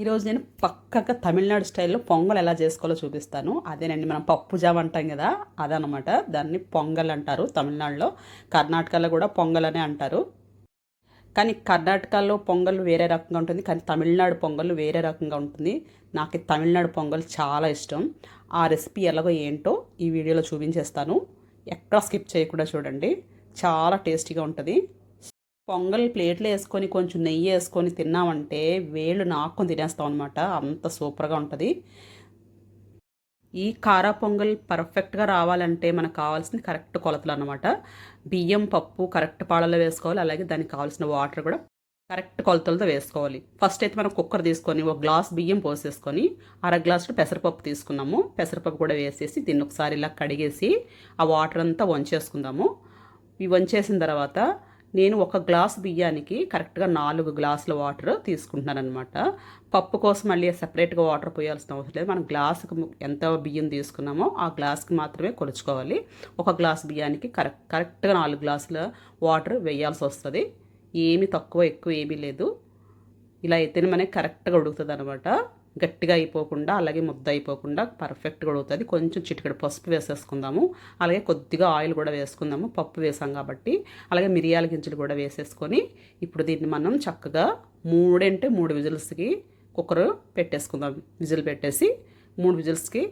ఈరోజు నేను పక్కగా తమిళనాడు స్టైల్లో పొంగల్ ఎలా చేసుకోవాలో చూపిస్తాను. అదేనండి, మనం పప్పు జావ అంటాం కదా, అదనమాట. దాన్ని పొంగల్ అంటారు తమిళనాడులో. కర్ణాటకలో కూడా పొంగల్ అనే అంటారు. కానీ కర్ణాటకలో పొంగల్ వేరే రకంగా ఉంటుంది, కానీ తమిళనాడు పొంగల్ వేరే రకంగా ఉంటుంది. నాకు ఈ తమిళనాడు పొంగల్ చాలా ఇష్టం. ఆ రెసిపీ ఎలాగో ఏంటో ఈ వీడియోలో చూపించేస్తాను. ఎక్కడ స్కిప్ చేయకుండా చూడండి, చాలా టేస్టీగా ఉంటుంది. పొంగల్ ప్లేట్లో వేసుకొని కొంచెం నెయ్యి వేసుకొని తిన్నామంటే వేళ్ళు నాక్కుని తినేస్తాం అనమాట, అంత సూపర్గా ఉంటుంది. ఈ కారా పొంగల్ పర్ఫెక్ట్గా రావాలంటే మనకు కావాల్సింది కరెక్ట్ కొలతలు అనమాట. బియ్యం పప్పు కరెక్ట్ పాడలో వేసుకోవాలి, అలాగే దానికి కావాల్సిన వాటర్ కూడా కరెక్ట్ కొలతలతో వేసుకోవాలి. ఫస్ట్ అయితే మనం కుక్కర్ తీసుకొని ఒక గ్లాస్ బియ్యం పోసేసుకొని అర గ్లాసు పెసరపప్పు తీసుకున్నాము. పెసరపప్పు కూడా వేసేసి దీన్ని ఒకసారి ఇలా కడిగేసి ఆ వాటర్ అంతా వంచేసుకుందాము. ఇవి వంచేసిన తర్వాత నేను ఒక గ్లాస్ బియ్యానికి కరెక్ట్గా 4 గ్లాసుల వాటర్ తీసుకుంటున్నాను అనమాట. పప్పు కోసం మళ్ళీ సపరేట్గా వాటర్ పోయాల్సిన అవసరం లేదు. మనం గ్లాసుకు ఎంత బియ్యం తీసుకున్నామో ఆ గ్లాస్కి మాత్రమే కొలుచుకోవాలి. ఒక గ్లాస్ బియ్యానికి కరెక్ట్గా 4 గ్లాసుల వాటర్ వేయాల్సి వస్తుంది. ఏమీ తక్కువ ఎక్కువ ఏమీ లేదు. ఇలా అయితేనే మనకి కరెక్ట్గా ఉడుకుతుంది అనమాట. గట్టిగా అయిపోకుండా అలాగే ముద్ద అయిపోకుండా పర్ఫెక్ట్గా ఉడుకుతుంది. కొంచెం చిటికెడు పసుపు వేసేసుకుందాము, అలాగే కొద్దిగా ఆయిల్ కూడా వేసుకుందాము, పప్పు వేసాం కాబట్టి. అలాగే మిరియాల గింజలు కూడా వేసేసుకొని ఇప్పుడు దీన్ని మనం చక్కగా 3 విజిల్స్కి కుక్కర్ పెట్టేసుకుందాం. విజిల్ పెట్టేసి 3 విజిల్స్కి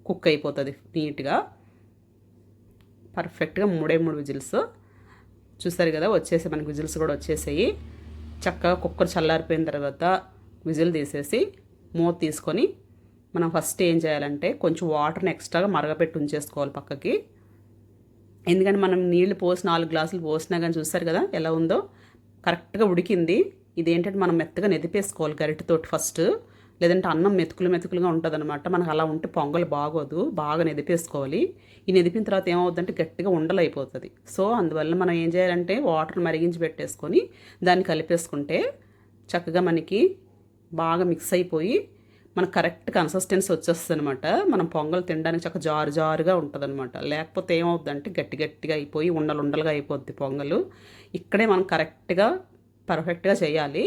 కుక్ అయిపోతుంది నీట్గా, పర్ఫెక్ట్గా 3 విజిల్స్. చూసారు కదా, వచ్చేసి మనకి విజిల్స్ కూడా వచ్చేసాయి. చక్కగా కుక్కర్ చల్లారిపోయిన తర్వాత విజిల్ తీసేసి మూత తీసుకొని మనం ఫస్ట్ ఏం చేయాలంటే కొంచెం వాటర్ని ఎక్స్ట్రాగా మరగపెట్టి ఉంచేసుకోవాలి పక్కకి. ఎందుకంటే మనం నీళ్లు పోసి 4 గ్లాసులు పోసినా కానీ చూసారు కదా ఎలా ఉందో, కరెక్ట్గా ఉడికింది. ఇదేంటంటే మనం మెత్తగా నెదిపేసుకోవాలి గరిటెతోటి ఫస్ట్, లేదంటే అన్నం మెతుకులుగా ఉంటుంది అనమాట. మనకు అలా ఉంటే పొంగల్ బాగోదు, బాగా నెదిపేసుకోవాలి. ఈ నెదిపిన తర్వాత ఏమవుతుందంటే గట్టిగా ఉండలు అయిపోతుంది. సో అందువల్ల మనం ఏం చేయాలంటే వాటర్ని మరిగించి పెట్టేసుకొని దాన్ని కలిపేసుకుంటే చక్కగా మనకి బాగా మిక్స్ అయిపోయి మనకు కరెక్ట్ కన్సిస్టెన్సీ వచ్చేస్తుంది అనమాట. మనం పొంగల్ తినడానికి చక్కగా జారుగా ఉంటుంది అనమాట. లేకపోతే ఏమవుతుందంటే గట్టిగా అయిపోయి ఉండలుగా అయిపోద్ది పొంగల్. ఇక్కడే మనం కరెక్ట్గా పర్ఫెక్ట్గా చేయాలి.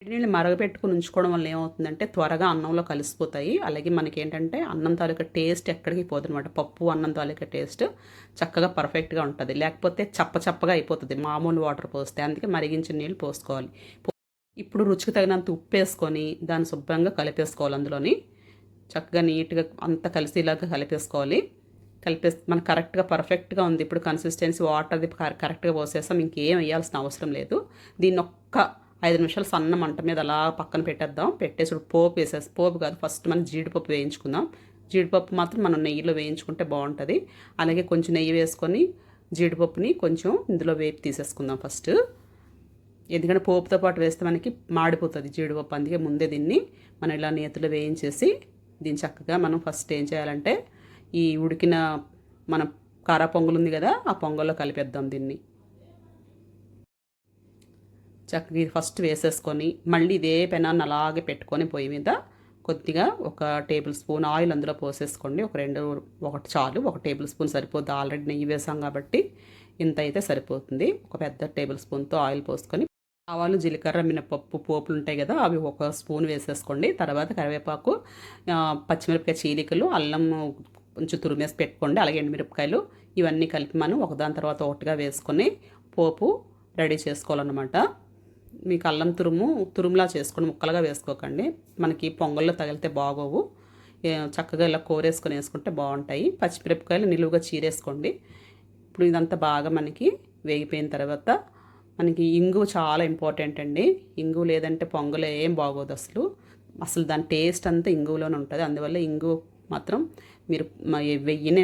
నీళ్ళు మరగపెట్టుకుని ఉంచుకోవడం వల్ల ఏమవుతుందంటే త్వరగా అన్నంలో కలిసిపోతాయి. అలాగే మనకి ఏంటంటే అన్నం తాలూకా టేస్ట్ ఎక్కడికి పోతుంది అనమాట. పప్పు అన్నం తాలూకా టేస్ట్ చక్కగా పర్ఫెక్ట్గా ఉంటుంది. లేకపోతే చప్పగా అయిపోతుంది మామూలు వాటర్ పోస్తే. అందుకే మరిగించిన నీళ్ళు పోసుకోవాలి. ఇప్పుడు రుచికి తగినంత ఉప్పు వేసుకొని దాన్ని శుభ్రంగా కలిపేసుకోవాలి. అందులోని చక్కగా నీట్గా అంతా కలిసేలాగా కలిపేసుకోవాలి. మనకు కరెక్ట్గా పర్ఫెక్ట్గా ఉంది. ఇప్పుడు కన్సిస్టెన్సీ వాటర్ది కరెక్ట్గా పోసేస్తాం, ఇంకేం వేయాల్సిన అవసరం లేదు. దీన్ని ఒక్క 5 నిమిషాలు సన్న మంట మీద అలా పక్కన పెట్టేద్దాం. పెట్టేసి పోపు కాదు, ఫస్ట్ మనం జీడిపప్పు వేయించుకుందాం. జీడిపప్పు మాత్రం మనం నెయ్యిలో వేయించుకుంటే బాగుంటుంది. అలాగే కొంచెం నెయ్యి వేసుకొని జీడిపప్పుని కొంచెం ఇందులో వేపి తీసేసుకుందాం ఫస్ట్. ఎందుకంటే పోపుతో పాటు వేస్తే మనకి మాడిపోతుంది జీడిపప్పు. అందుకే ముందే దీన్ని మనం ఇలా నేతిలో వేయించేసి దీన్ని చక్కగా మనం ఫస్ట్ ఏం చేయాలంటే ఈ ఉడికిన మన కారా పొంగల్ ఉంది కదా, ఆ పొంగల్లో కలిపేద్దాం దీన్ని. చక్కగా ఇది ఫస్ట్ వేసేసుకొని మళ్ళీ ఇదే పెనాన్ని అలాగే పెట్టుకొని పొయ్యి మీద కొద్దిగా 1 టేబుల్ స్పూన్ ఆయిల్ అందులో పోసేసుకోండి. ఒకటి చాలు, 1 టేబుల్ స్పూన్ సరిపోద్ది. ఆల్రెడీ నెయ్యి వేసాం కాబట్టి ఇంత అయితే సరిపోతుంది. ఒక పెద్ద టేబుల్ స్పూన్తో ఆయిల్ పోసుకొని ఆవాలు జీలకర్ర మినపప్పు పోపులు ఉంటాయి కదా, అవి 1 స్పూన్ వేసేసుకోండి. తర్వాత కరివేపాకు, పచ్చిమిరపకాయ చీలికలు, అల్లం కొంచెం తురిమేసి పెట్టుకోండి. అలాగే ఎండుమిరపకాయలు ఇవన్నీ కలిపి మనం ఒకదాని తర్వాత ఒకటిగా వేసుకొని పోపు రెడీ చేసుకోవాలన్నమాట. మీకు అల్లం తురుములా చేసుకోండి, ముక్కలుగా వేసుకోకండి. మనకి పొంగల్లో తగిలితే బాగోవు. చక్కగా ఇలా కోరేసుకొని వేసుకుంటే బాగుంటాయి. పచ్చిమిరపకాయలు నిలువుగా చీరేసుకోండి. ఇప్పుడు ఇదంతా బాగా మనకి వేగిపోయిన తర్వాత మనకి ఇంగువ చాలా ఇంపార్టెంట్ అండి. ఇంగువ లేదంటే పొంగల్ ఏం బాగోదు అసలు దాని టేస్ట్ అంతా ఇంగువలోనే ఉంటుంది. అందువల్ల ఇంగువ మాత్రం మీరు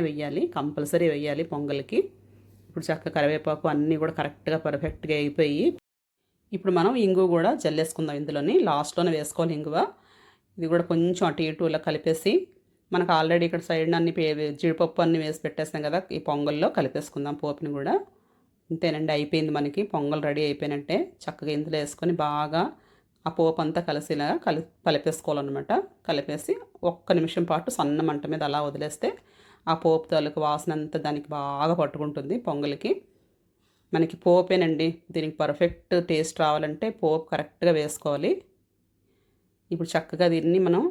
వెయ్యాలి, కంపల్సరీ వెయ్యాలి పొంగల్కి. ఇప్పుడు చక్కగా కరివేపాకు అన్నీ కూడా కరెక్ట్గా పర్ఫెక్ట్గా అయిపోయి ఇప్పుడు మనం ఇంగువ కూడా జల్లేసుకుందాం. ఇందులోని లాస్ట్లోనే వేసుకోవాలి ఇంగువ. ఇది కూడా కొంచెం అటు ఇటు ఇలా కలిపేసి మనకు ఆల్రెడీ ఇక్కడ సైడ్ అన్ని జీడిపప్పు అన్నీ వేసి పెట్టేస్తాం కదా, ఈ పొంగల్లో కలిపేసుకుందాం పోపుని కూడా. అంతేనండి, అయిపోయింది. మనకి పొంగల్ రెడీ అయిపోయినట్టే. చక్కగా ఇందులో వేసుకొని బాగా ఆ పోపు అంతా కలిసేలా కలిపేసుకోవాలన్నమాట. కలిపేసి 1 నిమిషం పాటు సన్న మంట మీద అలా వదిలేస్తే ఆ పోపు తాలూకు వాసన అంతా దానికి బాగా పట్టుకుంటుంది పొంగల్కి. మనకి పోపేనండి, దీనికి పర్ఫెక్ట్ టేస్ట్ రావాలంటే పోపు కరెక్ట్గా వేసుకోవాలి. ఇప్పుడు చక్కగా దీన్ని మనం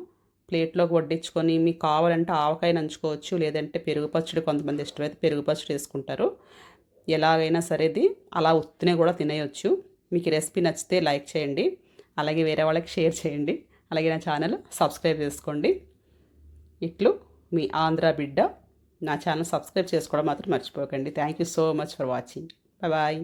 ప్లేట్లోకి వడ్డించుకొని మీకు కావాలంటే ఆవకాయ నంచుకోవచ్చు, లేదంటే పెరుగు పచ్చడి కొంతమంది ఇష్టమైతే పెరుగు పచ్చడి వేసుకుంటారు. ఎలాగైనా సరే ఇది అలా ఉత్తినే కూడా తినేయొచ్చు. మీకు ఈ రెసిపీ నచ్చితే లైక్ చేయండి, అలాగే వేరే వాళ్ళకి షేర్ చేయండి, అలాగే నా ఛానల్ సబ్స్క్రైబ్ చేసుకోండి. ఇట్లు మీ ఆంధ్ర బిడ్డ. నా ఛానల్ సబ్స్క్రైబ్ చేసుకోవడం మాత్రం మర్చిపోకండి. Thank you so much for watching. Bye.